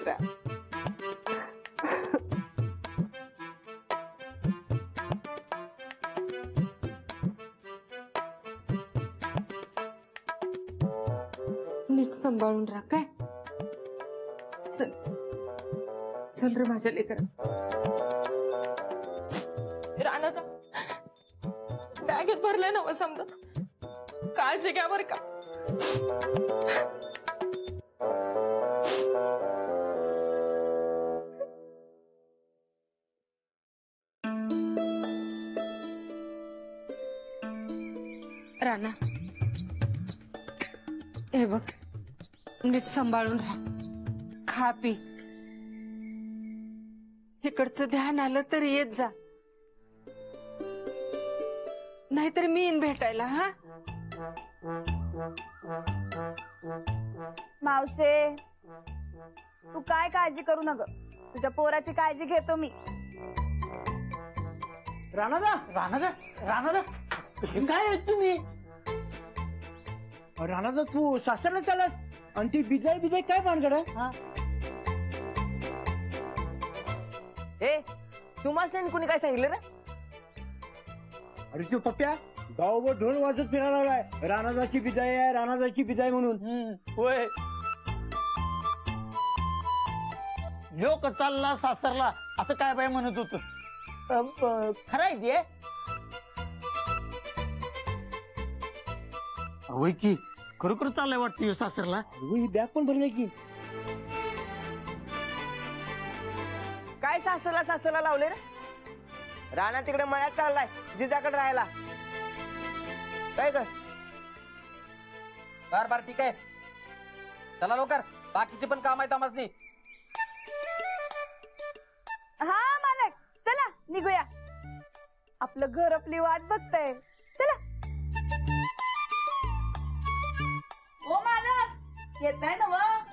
दुसऱ्या. नीट सांभाळून राहा काय. चल चल रे माझ्या लेकरा. रानात बॅगेत भरलंय ना समजा. काळजी घ्या बर का. राणा हे बघ नीट सांभाळून राहा. खा पी. इकडचं ध्यान आलं तर येत जा. नाहीतर मी येईन भेटायला. हा मावशे तू काय काळजी करू नका. तुझ्या पोराची काळजी घेतो मी. राणादा राणादा राणादा काय आहेत तुम्ही. राणादा तू सासरला चालत आणि ती बिजाई बिजाई काय भानगड आहे. ए तुम्हाला कोणी काय सांगितलं रे. अरे तू पप्प्या गावभर ढोल वाजत फिरायला लागलाय. राणादाची बिजाई आहे राणादाची बिजाई म्हणून. होय लोक चालला सासरला असं काय बाय म्हणत होत. खरं आहे ते. होय की खरोखर चाललंय वाटतं सासरला. ही बॅग पण भरली की काय सासरला लावले रे. राणा तिकडे मळ्यात चाललाय जिजाकडे राहायला. काय कर बर बर ठीक आहे. चला लवकर बाकीचे पण काम आहेत आम्हाला. हा मालक चला निघूया. आपलं घर आपली वाट बघताय. चला. हो मालक येताय ना मग.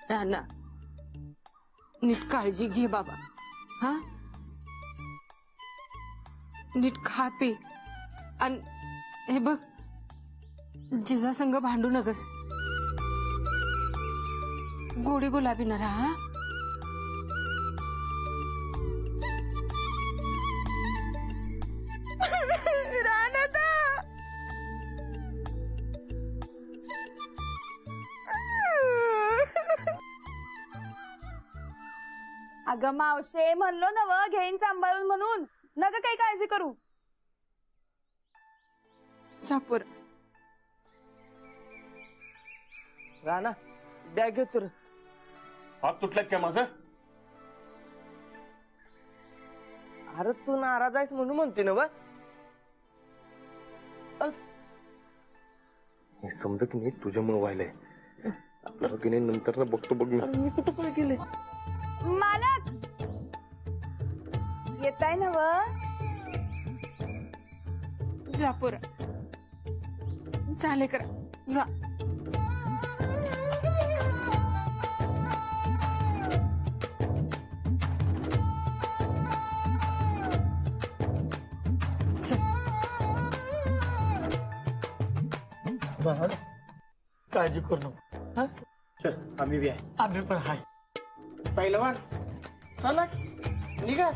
राणा नीट काळजी घे बाबा. हा नीट खा पे. आणि हे बघ जिजा संग भांडू नगस. गोडी गुलाबी न राहा. अगं मावशे म्हणलो ना व घेईन सांभाळून म्हणून. नका काही काळजी करू. सापूर राणा बॅग घेतो रे. हात तुटला काय माझा. अरे तू नाराज आहेस म्हणून म्हणते ना व. हे समजा की नाही तुझ्यामुळे व्हायलंय. आपल्याला की नाही नंतर बघतो बघ ना. मी कुठं काय केले. मालक येताय ना व. जा पोरा. चाले करा जा. काळजी करू नको. आम्ही बी आहे. आम्ही पण हाय. पहिलवान चला निघा.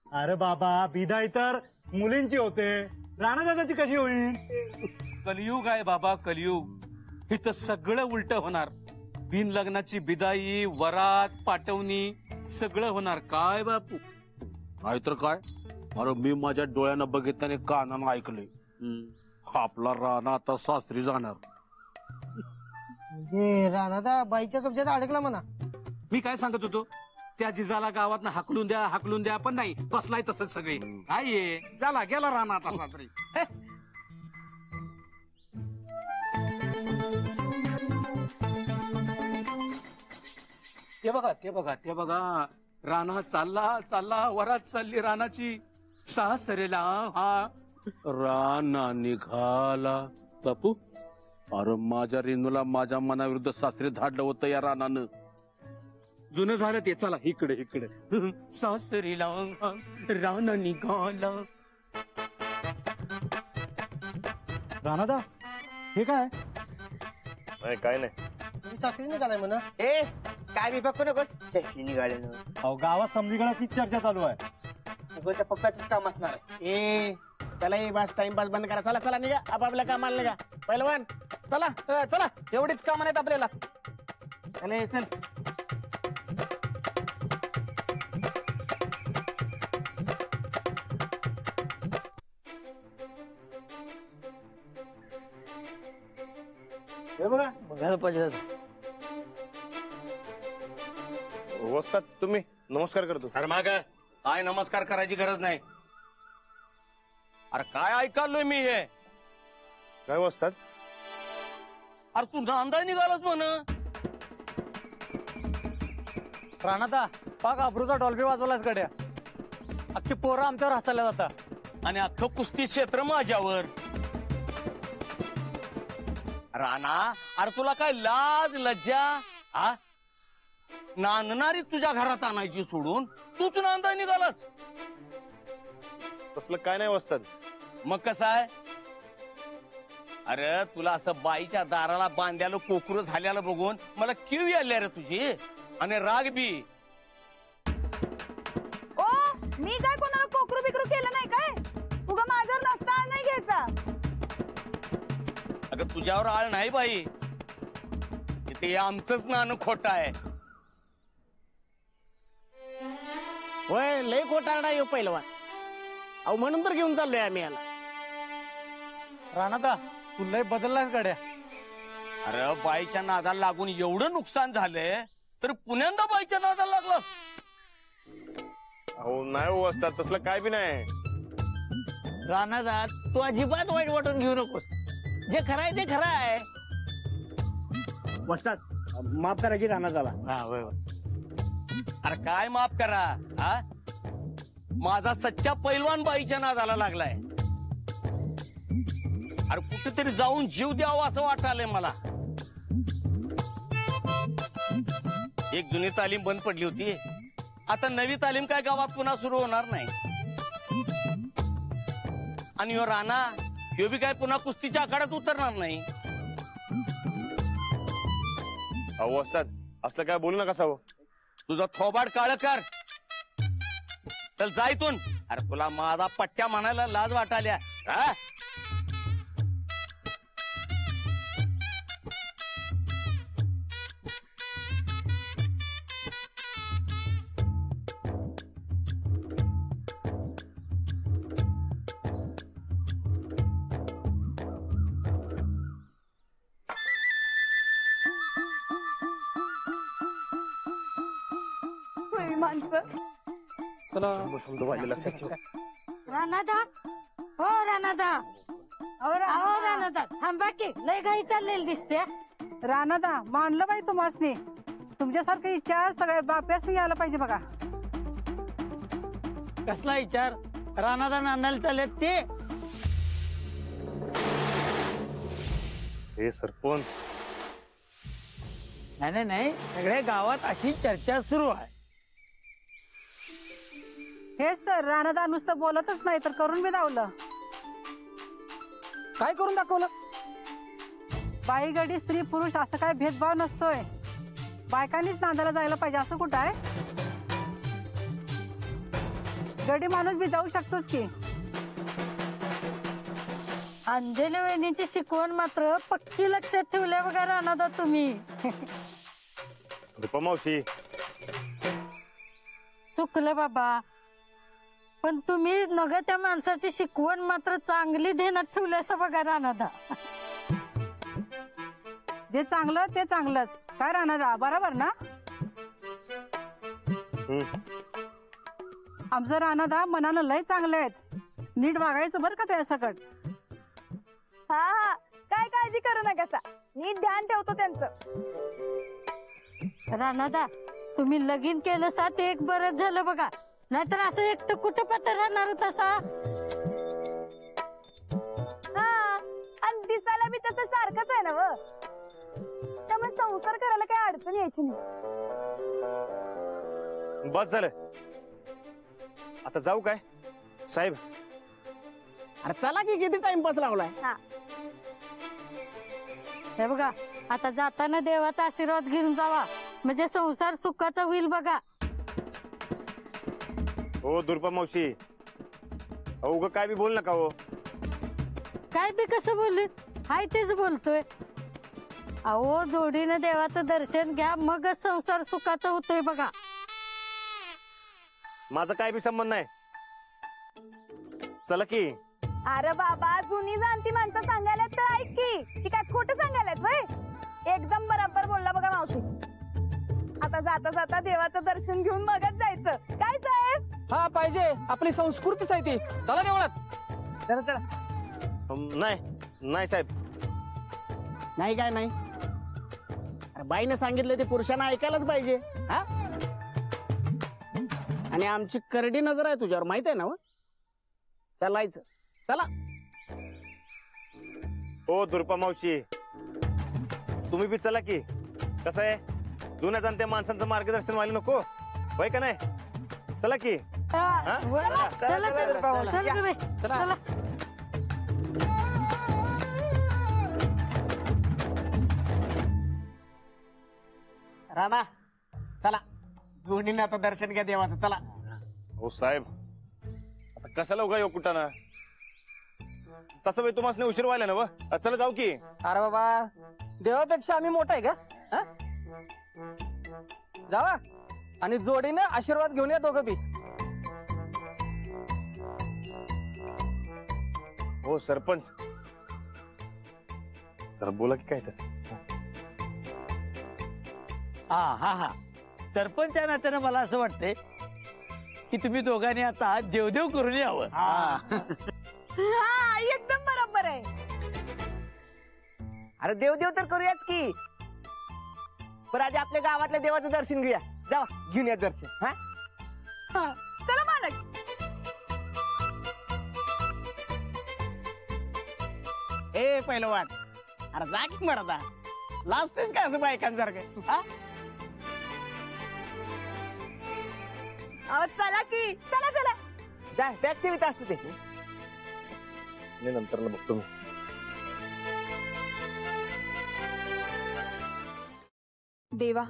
अरे बाबा बिदाई तर मुलींची होते. राणादादाची कशी होईल. कलियुग आहे बाबा कलियुग. इथं सगळं उलट होणार. बिन लग्नाची बिदाई वरात पाठवणी सगळं होणार. काय बापू नाहीतर काय. अरे मी माझ्या डोळ्यानं बघितल्याने कानानं ऐकलंय. आपला राणा आता सासरी जाणार. राणादा बाईच्या कब्जात अडकला म्हणा. मी काय सांगत होतो त्या जिजाला गावात हाकलून द्या पण नाही. बसलाय तसंच सगळे. काय ये झाला गेला राणा आता सासरी. ते बघा राणा चालला वरात चालली रानाची. सासरेला हा राणा निघाला बापू. अरे माझ्या रेणूला माझ्या मनाविरुद्ध सासरे धाडलं होतं या रानानं. जुनं झालं ते. चला इकडे इकडे. सासरीला राणा निघाला. राणादा हे काय? नाही काय नाही. तुम्ही सासरी निघालाय म्हणा. ए काय बी बघू नकोस निघाले ना. अहो गावात समजीगडाची चर्चा चालू आहे. उगाच्या पप्पाच काम असणार आहे. ए त्याला बस टाइमपास बंद करा. चला चला निघा आपापल्या कामाला निघा. पहिलवान चला. चला एवढीच कामं नाहीत आपल्याला. चल चल. हे बघा बघायला पाहिजे. वस्तात तुम्ही नमस्कार करतो. अरे माग काय नमस्कार करायची गरज नाही. अरे काय ऐकालोय मी हे. काय वस्तात? अरे तू नांदा निघालास म्हण. राणादा पाक अब्रूचा डॉल्बी वाजवलाच गड्या. अख्खी पोरं आमच्यावर हसायला जाता. आणि अख्खं कुस्ती क्षेत्र माझ्यावर. राणा अरे तुला काय लाज लज्जा हा. नांदणारी तुझ्या घरात आणायची सोडून तूच नांदा निघालास. तसलं काय नाही वस्तात. मग कसं आहे. अरे तुला असं बाईच्या दाराला बांध्याला कोकरू झाल्याला बघून मला किव आली रे तुझी. आणि राग बी. ओ मी काय कोणाला कोकरू बिकरू केलं नाही काय. तुगा माझ्यावर नसता नाही घ्यायचा. अगं तुझ्यावर आळ नाही बाई. ते आमचंच नाणं खोटं आहे. होय लय खोटारडा येऊ पहिलवान. अहो म्हणून तर घेऊन चाललोय आम्ही याला. राणादा तू लय बदललास गड्या. अरे बाईच्या नादाला लागून एवढं नुकसान झालंय तर पुण्यांदा बाईच्या नादाला लागलास. अहो नाही हो वस्तात तसलं काय बी नाही. राणादा तू अजिबात वाईट वाटून घेऊ नकोस. जे खरं आहे ते खरं आहे. वस्तात माफ करा की राणादाला. हा होय होय. अरे काय माफ करा हा. माझा सच्चा पैलवान बाईच्या नादाला लागलाय. अरे कुठेतरी जाऊन जीव द्यावा असं वाटायलंय मला. एक जुनी तालीम बंद पडली होती. आता नवी तालीम काय गावात पुन्हा सुरू होणार नाही. आणि ह्यो राणा ह्यो बी काय पुन्हा कुस्तीच्या आखाड्यात उतरणार नाही. अहो वस्तात असलं काय बोलू नका सावं. तुझा थोबाड काळ कर. चल जा इथून. अरे तुला माझा पट्ट्या म्हणायला लाज वाटाल्या हा? होय माणसं. राणादा हो राणादा अहो राणादा थांबा की लय घाई चाललेली दिसते. राणादा मानलं बाई तुम्हासनी. तुमच्यासारखं विचार सगळ्या बाप्यासनी यायला पाहिजे बघा. कसला विचार. राणादा नांदायला चालले ते. हे सरपंच नाही नाही सगळ्या गावात अशी चर्चा सुरू आहे. हेच तर राणादा नुसतं बोलतच नाही तर करून बी दावलं. काय करून दाखवलं. बाई गडी स्त्री पुरुष असं काय भेदभाव नसतोय. बायकांनीच नांदायला जायला पाहिजे असं कुठं आहे. गडी माणूस बी जाऊ शकतोच की. अंजली वहिनीची शिकवण मात्र पक्की लक्षात ठेवल्या बघा राणादा तुम्ही. रुपा मावशी चुकलं बाबा. पण तुम्ही नग त्या माणसाची शिकवण मात्र चांगली ध्यानात ठेवली असं बघा राणादा. जे चांगलं ते चांगलंच. काय राणादा बरोबर ना. आमचं राणादा मनानं लय चांगले आहेत. नीट वागायचं बरं का त्या सकट. हा हा काय काळजी करू नका. नीट ध्यान ठेवतो त्यांचं. राणादा तुम्ही लगीन केलं सा ते एक बरंच झालं बघा. नाहीतर असं एकटं कुठं पत्ता राहणार होता सा. आहे ना व, त्यामुळे संसार करायला काही अडचण यायची नाही. बस झालं, आता जाऊ काय साहेब? अरे चला की, किती टाइमपास लावलाय. हे बघा, आता जाताना देवाचा आशीर्वाद घेऊन जावा, म्हणजे संसार सुखाचा होईल बघा. हो दुर्पा मावशी, उग काय बी बोल नका हो. काय बी कसं बोलले, हाय तेच बोलतोय. अहो, जोडीनं देवाचं दर्शन घ्या, मगच संसार सुखाचा होतोय बघा. माझा काय बी संबंध नाही, चला की. अरे बाबा, जुनी जाणती माणसं सांगायला तर ऐक की, ती काय खोटं सांगायलात वय? एकदम बरोबर बोलला बघा मावशी. आता जाता जाता देवाचं दर्शन घेऊन मगच जायचं, काय साहेब? हा पाहिजे, आपली संस्कृतीच आहे ती. चला देवळात. चला चला. नाही नाही साहेब, नाही काय नाही, अरे बाईने सांगितलं ते पुरुषांना ऐकायलाच पाहिजे. हा, आणि आमची करडी नजर आहे तुझ्यावर, माहित आहे ना. चलायचं, चला. हो दुर्पा मावशी, तुम्ही बी चला की. कसं आहे, जुन्या जाणत्या माणसांचं मार्गदर्शन व्हायला नको होय का नाही? चला की. हा? चला चला चला गे बाई, चला. राणा चला, जोडीने आता दर्शन घ्या देवाचं. चला. हो साहेब, आता कशाला उगा येऊ कुठाना? तसं वेळ तुम्हाला उशीर व्हायला ना व. चला जाऊ की. अरे बाबा, देवापेक्षा आम्ही मोठा आहे का? हा? जावा आणि जोडीने आशीर्वाद घेऊन या दोघं बी. हो सरपंच, तर बोला की काय तर. हा, सरपंच या नात्यानं मला असं वाटतंय की तुम्ही दोघांनी आता देवदेव करून यावं. हा, एकदम बरोबर आहे. अरे देव तर करूयात की, पण आधी आपल्या गावातल्या देवाचं दर्शन घेऊया. जावा, घेऊन या दर्शन. हा, हा, चला मालक. ए पहिलवान, अरे जा की मरदा, लाजतेस काय असं बायकांसारखं? हा, अहो, चला की, चला चला. जा बॅग ठेवीत असते ते. मी नंतर बघतो मी. देवा,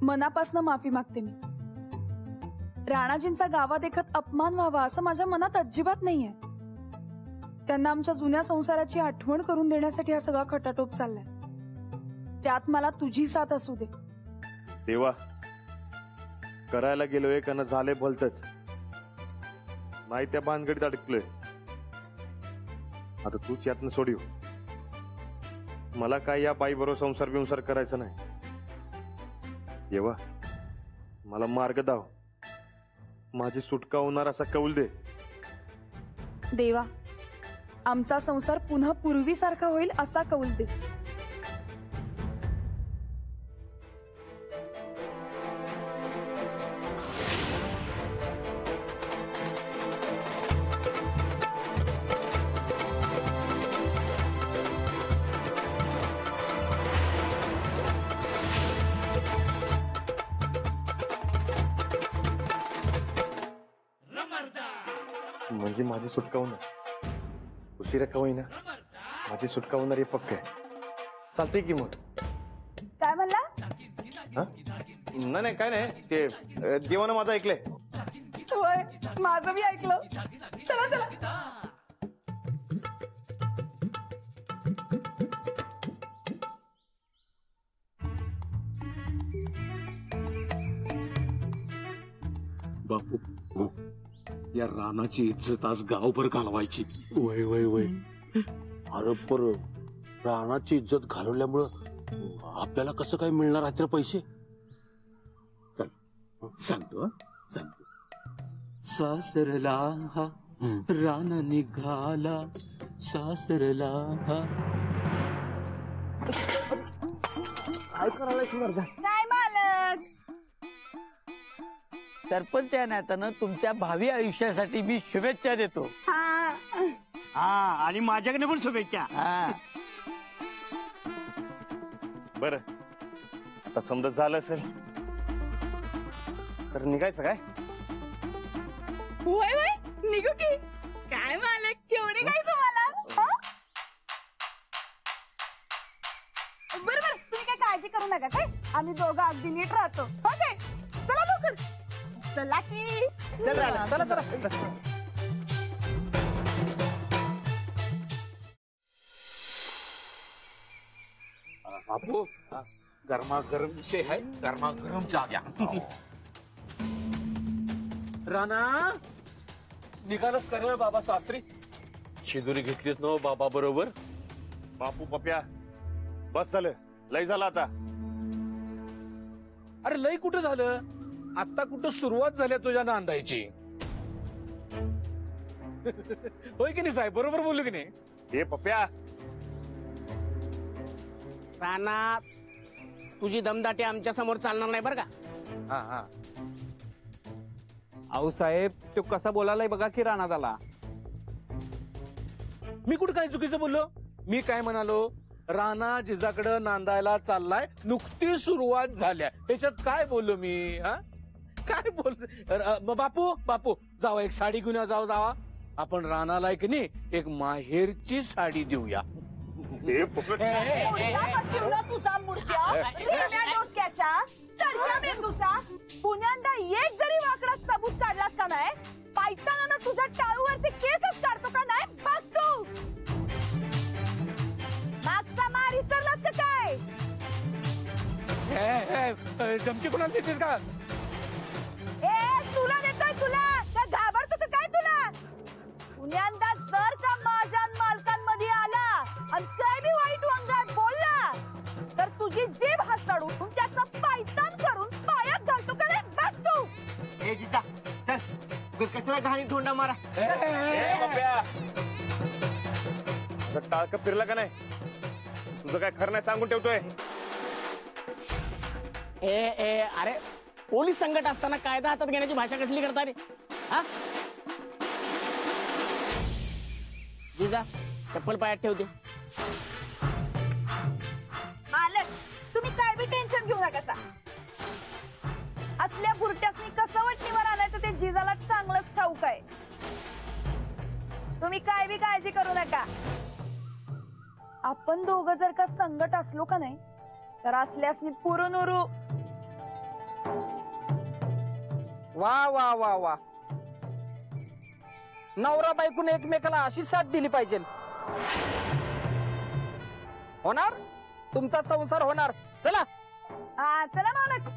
मनापासनं माफी मागते मी. राणाजींचा गावात देखत अपमान व्हावा असं माझ्या मनात अजिबात नाहीये. त्यांना आमच्या जुन्या संसाराची आठवण करून देण्यासाठी हा सगळा खटाटोप चाललाय. त्यात मला तुझी साथ असू दे. देवा, करायला गेलो एकानं झाले भलतच, नाही त्या भानगडीत अडकलोय. आता तूच यातनं सोडीव. मला काय या बाई बरोबर संसार बिंसार करायचा नाही. देवा, मला मार्ग दाव, माझी सुटका होणार असा कौल दे. देवा, आमचा संसार पुन्हा पूर्वीसारखा होईल असा कौल दे. म्हणजे माझी सुटका होणार, उशिरा का होईना माझी सुटका होणार हे पक्क आहे. चालतंय की मग. काय म्हणला? हा? नाही काय नाही, ते देवानं माझं ऐकलंय. होय, माझं मी ऐकलं. चला चला. बापू, या रानाची इज्जत आज गावभर घालवायची. वय वय वय. अरे पर रानाची इज्जत घालवल्यामुळं आपल्याला कसं काय मिळणार आहेत रे पैसे? चल सांगतो, सांगतो. सासरला हा रान निघाला, सासरला हा. काय मालक? सरपंच या नात्यानं तुमच्या भावी आयुष्यासाठी मी शुभेच्छा देतो. हा, हा, आणि माझ्याकडे पण शुभेच्छा. हा, बर आता समजा झालं असेल तर निघायचं काय? होय होय निघू की. काय मालक केवढे काय तुम्हाला हं? बरं बरं तुम्ही काय काळजी करू नका काय. आम्ही दोघं अगदी नीट राहतो. ओके चला लवकर. चला की. चला चला चला. बापू गरमागरम विषय आहे. गरमागरम चहा घ्या. राणा निघालच कर बाबा सासरी. शिदुरी घेतलीच ना बाबा बरोबर. बापू पप्या बस झालं, लय झालं आता. अरे लय कुठं झालं, आता कुठं सुरुवात झाली तुझ्या नांदायची. होय की नाही साहेब, बरोबर बोललो की नाही? हे पप्या राणा तुझी दमदाटी आमच्या समोर चालणार नाही बरं का. हा हा. अहो साहेब तो कसा बोलायलाय बघा की राणा झाला. मी कुठं काय चुकीचं बोललो? मी काय म्हणालो, राणा जिजाकडं नांदायला चाललाय, नुकती सुरुवात झाल्या, त्याच्यात काय बोललो मी? हा काय बोल. बापू बापू जावा एक साडी घेऊन या. जावा आपण राणाला की नाही एक माहेरची साडी देऊया. हे पप्या तुझा मूर्त्या रेड्या डोसक्याच्या चढच्या मेंदूच्या पुण्यांदा एक जरी वाकडा सबूत काढलास का नाही, पायताना तुझ्या टाळूवरचे केसच काढतो का नाही बघ तू. मागचा मार विसरलास का काय? जमती कोणाला देतेस का? ए तुला देतोय तुला काय घाबरतो का काय तुला? पुण्यांदा जर का माझ्या मालकांमध्ये आला आणि काय बी वाईट वंगात बोलला तर तुझी जीभ हातात उठून त्याचं पायतान करून पायात घालतो का नाही बघ तू. ए जिजा चल कशाला घाणी धोंडा मारा. टाळकं फिरलं का नाही? तुझं काय खरं नाही सांगून ठेवतोय. ए अरे पोलीस संकट असताना कायदा हातात घेण्याची भाषा कसली करता रे? हा जिजा चप्पल पायात ठेवते. मालक तुम्ही काय बी टेन्शन घेऊ नका. असल्या बुरट्यासनी कसं वटणीवर आणायचं ते जिजाला चांगलंच ठाऊक आहे. तुम्ही काय बी काळजी करू नका. आपण दोघं जर का संकट असलो का नाही तर असल्यासनी पुरून उरू. वा वा वा वा. नवरा बायकोने एकमेकाला अशी साथ दिली पाहिजे. होणार तुमचा संसार होणार. चला हा चला मालक.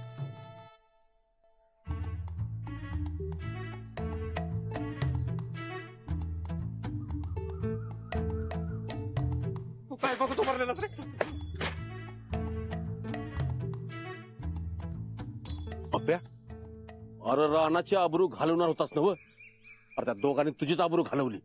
तू काय बघतो मारलेला रे? पप्प्या अरे रानाची आबरू घालवणार होतास ना व? अरे त्या दोघांनी तुझीच आबरू घालवली.